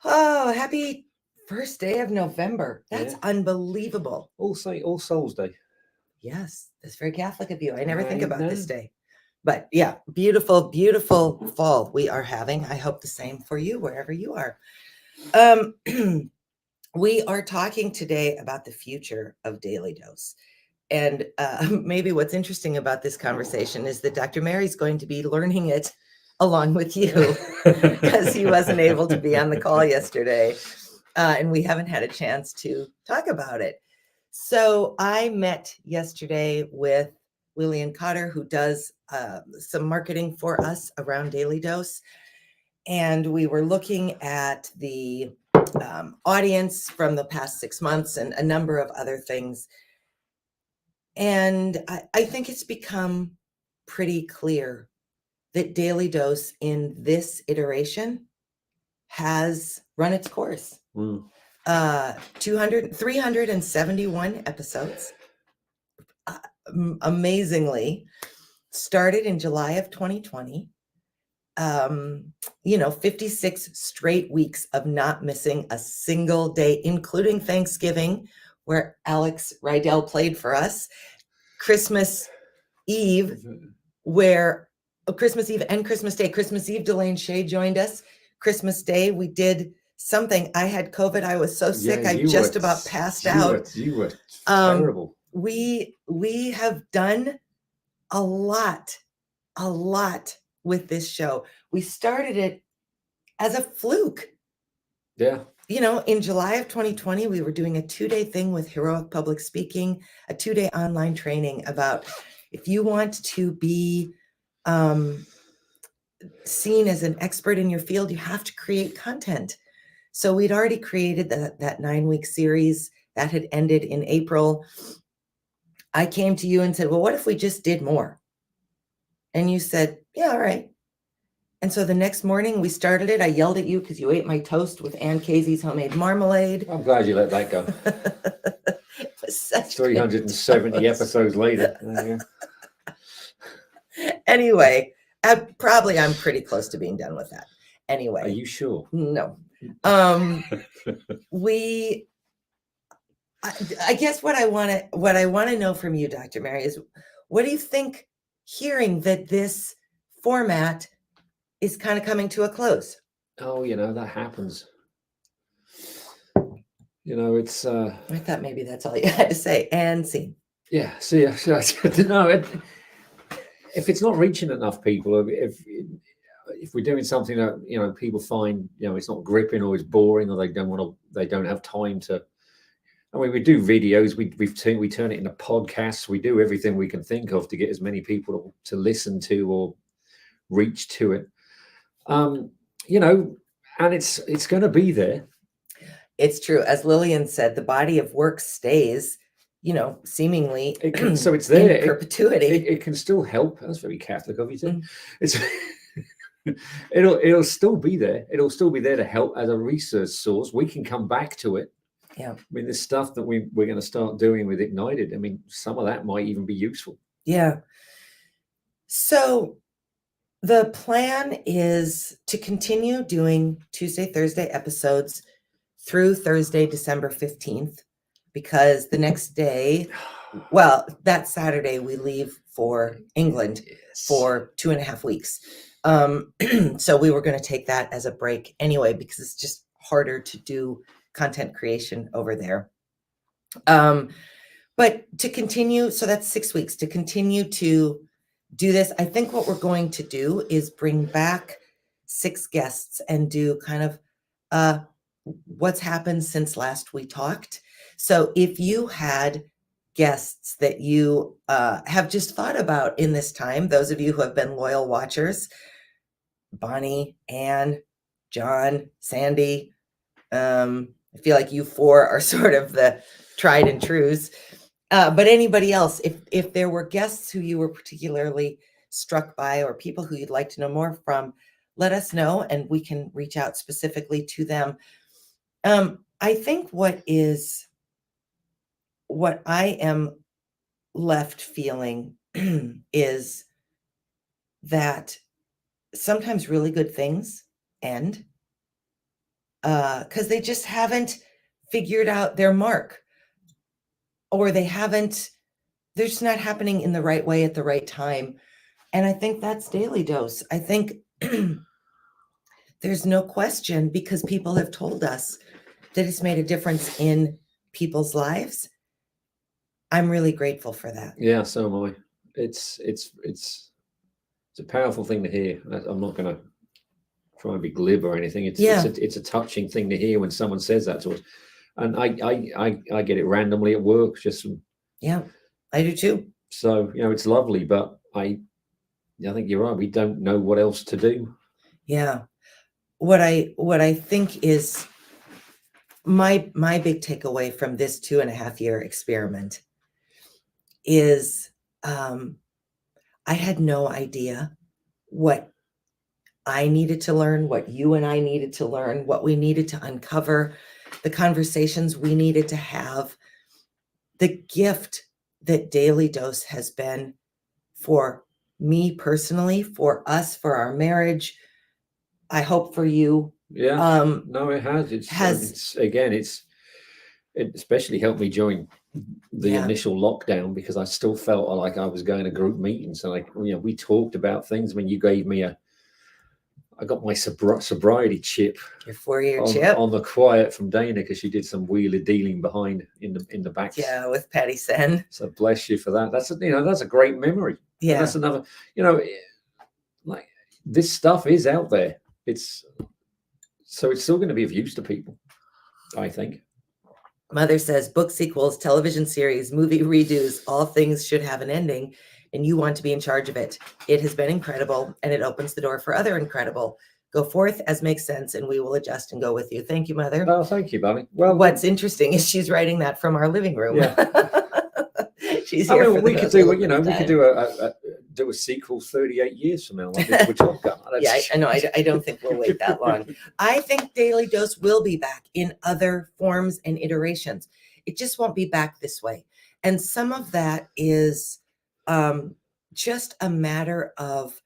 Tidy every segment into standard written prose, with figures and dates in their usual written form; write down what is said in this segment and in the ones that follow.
Oh, happy first day of November. That's Yeah. unbelievable. All Souls Day. Yes, that's very Catholic of you. I never think I about this know. day. But yeah, beautiful, beautiful fall we are having. I hope the same for you wherever you are. Um, we are talking today about the future of Daily Dose. And maybe what's interesting about this conversation is that Dr. Mary's going to be learning it along with you because he wasn't able to be on the call yesterday. And we haven't had a chance to talk about it. So I met yesterday with Lillian Cotter, who does some marketing for us around Daily Dose. And we were looking at the audience from the past 6 months and a number of other things. And I think it's become pretty clear that Daily Dose in this iteration has run its course. 371 episodes. Amazingly, started in July of 2020. 56 straight weeks of not missing a single day, including Thanksgiving, where Alex Rydell played for us, Christmas Eve, where Christmas Eve and Christmas Day. Christmas Eve, Delane Shea joined us. Christmas Day, we did something. I had COVID. I was so sick. I just about passed out. You were terrible. We have done a lot with this show. We started it as a fluke. Yeah. In July of 2020, we were doing a 2-day thing with Heroic Public Speaking, a 2-day online training about if you want to be seen as an expert in your field, you have to create content. So we'd already created that 9-week series that had ended in April. I came to you and said, well, what if we just did more? And you said, yeah, all right. And so the next morning we started it. I yelled at you because you ate my toast with Ann Casey's homemade marmalade. I'm glad you let that go. 370 episodes later. Anyway, I'm pretty close to being done with that. Anyway. Are you sure? No. I guess what I want to know from you, Dr. Mary, is what do you think hearing that this format is kind of coming to a close? Oh, that happens. It's I thought maybe that's all you had to say. And scene. Yeah, see, no, if it's not reaching enough people, if we're doing something that people find it's not gripping or it's boring or they don't have time to. I mean, we do videos, we turn it into podcasts, we do everything we can think of to get as many people to listen to or reach to it. And it's going to be there. It's true. As Lillian said, the body of work stays, seemingly so it's there in perpetuity. It can still help. That's very Catholic of you too. It's it'll still be there. It'll still be there to help as a research source. We can come back to it. Yeah. I mean, there's stuff that we're going to start doing with Ignited. I mean, some of that might even be useful. Yeah. So the plan is to continue doing Tuesday, Thursday episodes through Thursday, December 15th, because the next day, well, that Saturday, we leave for England for 2.5 weeks. So we were going to take that as a break anyway, because it's just harder to do content creation over there. But to continue, so that's 6 weeks, to continue to do this, I think what we're going to do is bring back 6 guests and do kind of what's happened since last we talked. So if you had guests that you have just thought about in this time, those of you who have been loyal watchers, Bonnie, Anne, John, Sandy, I feel like you 4 are sort of the tried and trues. But anybody else, if there were guests who you were particularly struck by or people who you'd like to know more from, let us know and we can reach out specifically to them. I think what I am left feeling is that sometimes really good things end. because they just haven't figured out their mark, or they're just not happening in the right way at the right time. And I think that's Daily Dose. I think there's no question, because people have told us that it's made a difference in people's lives. I'm really grateful for that. Yeah, so am I. It's a powerful thing to hear. I'm not going to try and be glib or anything. It's a touching thing to hear when someone says that to us. And I get it randomly at work, just Yeah, I do too. so it's lovely, but I think you're right. We don't know what else to do. Yeah. What I think is my big takeaway from this 2.5-year experiment is I had no idea what I needed to learn, what you and I needed to learn, what we needed to uncover, the conversations we needed to have, the gift that Daily Dose has been for me personally, for us, for our marriage. I hope for you. Yeah. No, it has. It especially helped me during the initial lockdown, because I still felt like I was going to group meetings, and we talked about things. When you gave me I got my sobriety chip, your 4-year chip on the quiet from Dana, because she did some wheeler dealing behind in the back. Yeah, with Patty Sen. So bless you for that. That's a great memory. Yeah, and that's another. Like, this stuff is out there. It's still going to be of use to people, I think. Mother says book sequels, television series, movie redos, all things should have an ending, and you want to be in charge of it. It has been incredible, and it opens the door for other incredible. Go forth as makes sense, and we will adjust and go with you. Thank you, Mother. Oh, thank you, Bonnie. Well, what's interesting is she's writing that from our living room. Yeah. She's here. We could do a sequel 38 years from now, like with Top Gun. Yeah, I know. I don't think we'll wait that long. I think Daily Dose will be back in other forms and iterations. It just won't be back this way. And some of that is just a matter of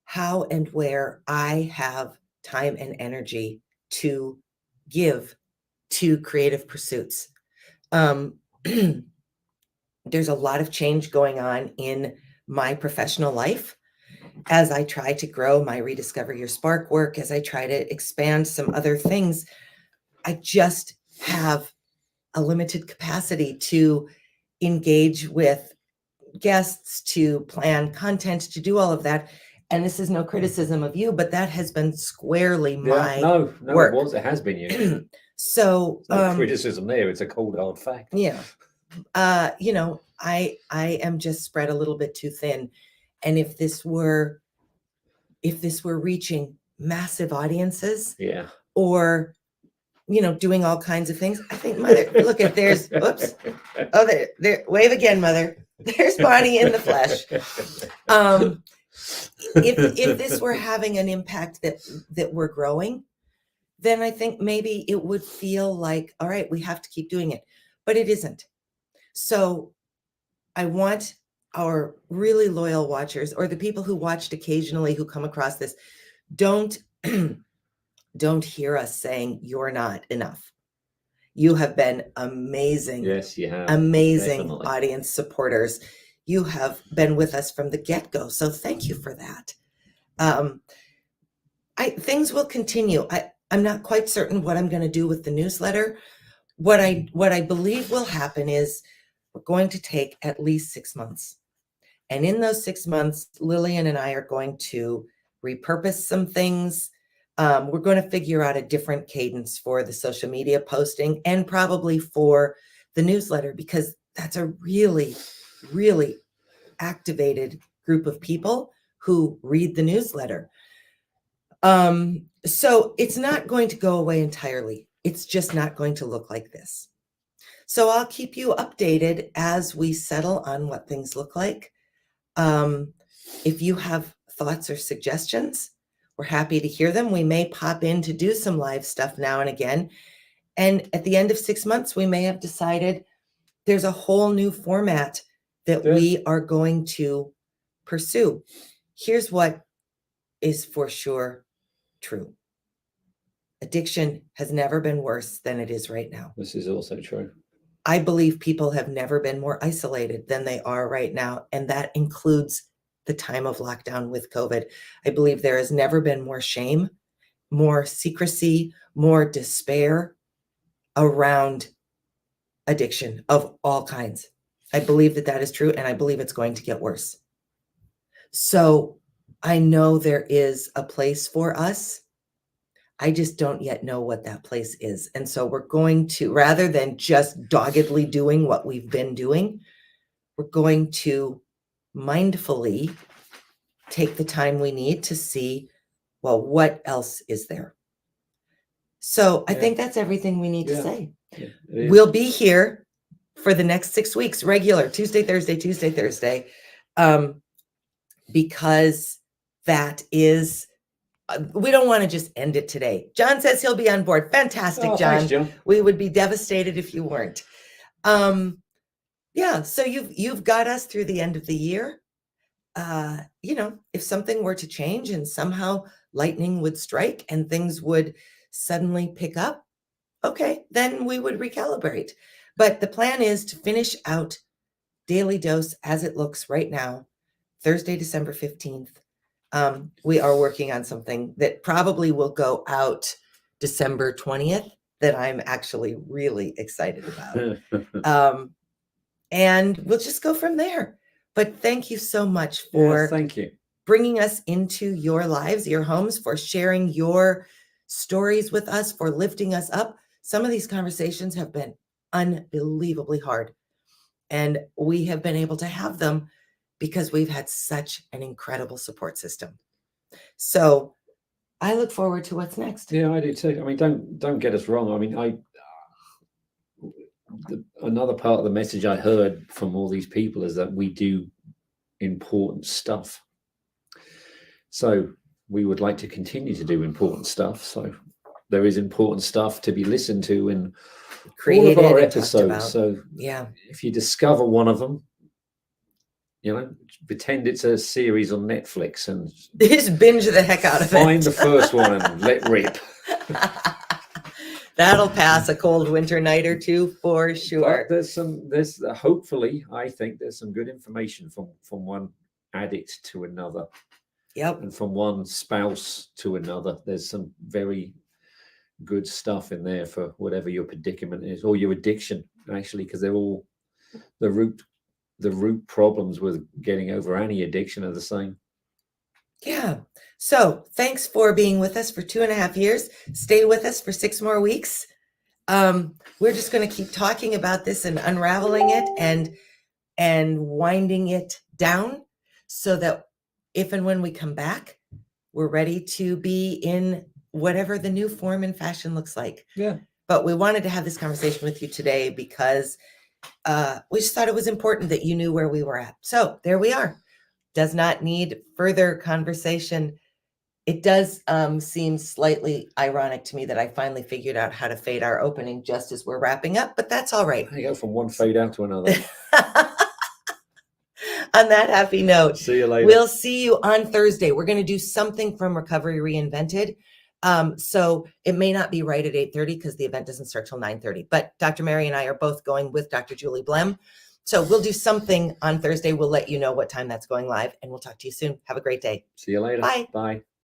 how and where I have time and energy to give to creative pursuits. There's a lot of change going on in my professional life as I try to grow my Rediscover Your Spark work, as I try to expand some other things. I just have a limited capacity to engage with guests, to plan content, to do all of that. And this is no criticism of you, but that has been squarely my work. It has been you. So no criticism there. It's a cold hard fact. Yeah. I am just spread a little bit too thin. And if this were reaching massive audiences, yeah, or doing all kinds of things, I think Mother, look at there's whoops. Oh, there, wave again, Mother. There's Bonnie in the flesh. If this were having an impact that we're growing, then I think maybe it would feel like, all right, we have to keep doing it, but it isn't. So I want our really loyal watchers, or the people who watched occasionally, who come across this, don't hear us saying you're not enough. You have been amazing. Yes, you have. Amazing. Definitely. Audience supporters. You have been with us from the get-go. So thank you for that. Things will continue. I'm not quite certain what I'm going to do with the newsletter. What I believe will happen is we're going to take at least 6 months. And in those 6 months, Lillian and I are going to repurpose some things. We're going to figure out a different cadence for the social media posting, and probably for the newsletter, because that's a really, really activated group of people who read the newsletter. So it's not going to go away entirely. It's just not going to look like this. So I'll keep you updated as we settle on what things look like. If you have thoughts or suggestions, we're happy to hear them. We may pop in to do some live stuff now and again. And at the end of 6 months, we may have decided there's a whole new format that we are going to pursue. Here's what is for sure true. Addiction has never been worse than it is right now. This is also true. I believe people have never been more isolated than they are right now, and that includes the time of lockdown with COVID. I believe there has never been more shame, more secrecy, more despair around addiction of all kinds. I believe that that is true, and I believe it's going to get worse. So I know there is a place for us. I just don't yet know what that place is. And so we're going to, rather than just doggedly doing what we've been doing, we're going to mindfully take the time we need to see, well, what else is there? So I Yeah. think that's everything we need to Yeah. say. Yeah, it is. We'll be here for the next 6 weeks, regular Tuesday, Thursday, because that is, we don't want to just end it today. John says he'll be on board. Fantastic, Oh, John. thanks, John. We would be devastated if you weren't. Yeah, so you've got us through the end of the year. If something were to change and somehow lightning would strike and things would suddenly pick up, okay, then we would recalibrate. But the plan is to finish out Daily Dose as it looks right now, Thursday, December 15th. We are working on something that probably will go out December 20th that I'm actually really excited about. And we'll just go from there. But thank you so much for thank you. bringing us into your lives, your homes, for sharing your stories with us, for lifting us up. Some of these conversations have been unbelievably hard, and we have been able to have them because we've had such an incredible support system. So I look forward to what's next. Yeah, I do too. I mean, don't get us wrong. I mean, another part of the message I heard from all these people is that we do important stuff. So we would like to continue to do important stuff. So there is important stuff to be listened to in Created all of our and talked episodes. about. So Yeah. if you discover one of them, pretend it's a series on Netflix and Just binge the heck out of it. find the first one and let rip. That'll pass a cold winter night or two for But sure. there's hopefully, I think there's some good information from one addict to another, Yep. and from one spouse to another. There's some very good stuff in there for whatever your predicament is, or your addiction, actually, because they're all the root problems with getting over any addiction are the same. Yeah. So thanks for being with us for 2.5 years. Stay with us for 6 more weeks. We're just going to keep talking about this and unraveling it and winding it down so that if and when we come back, we're ready to be in whatever the new form and fashion looks like. Yeah. But we wanted to have this conversation with you today because we just thought it was important that you knew where we were at. So there we are. Does not need further conversation. It does seem slightly ironic to me that I finally figured out how to fade our opening just as we're wrapping up, but that's all right. You go from one fade out to another. On that happy note, See you later. we'll see you on Thursday. We're going to do something from Recovery Reinvented. So it may not be right at 8:30 because the event doesn't start till 9:30, but Dr. Mary and I are both going with Dr. Julie Blem. So we'll do something on Thursday. We'll let you know what time that's going live, and we'll talk to you soon. Have a great day. See you later. Bye. Bye.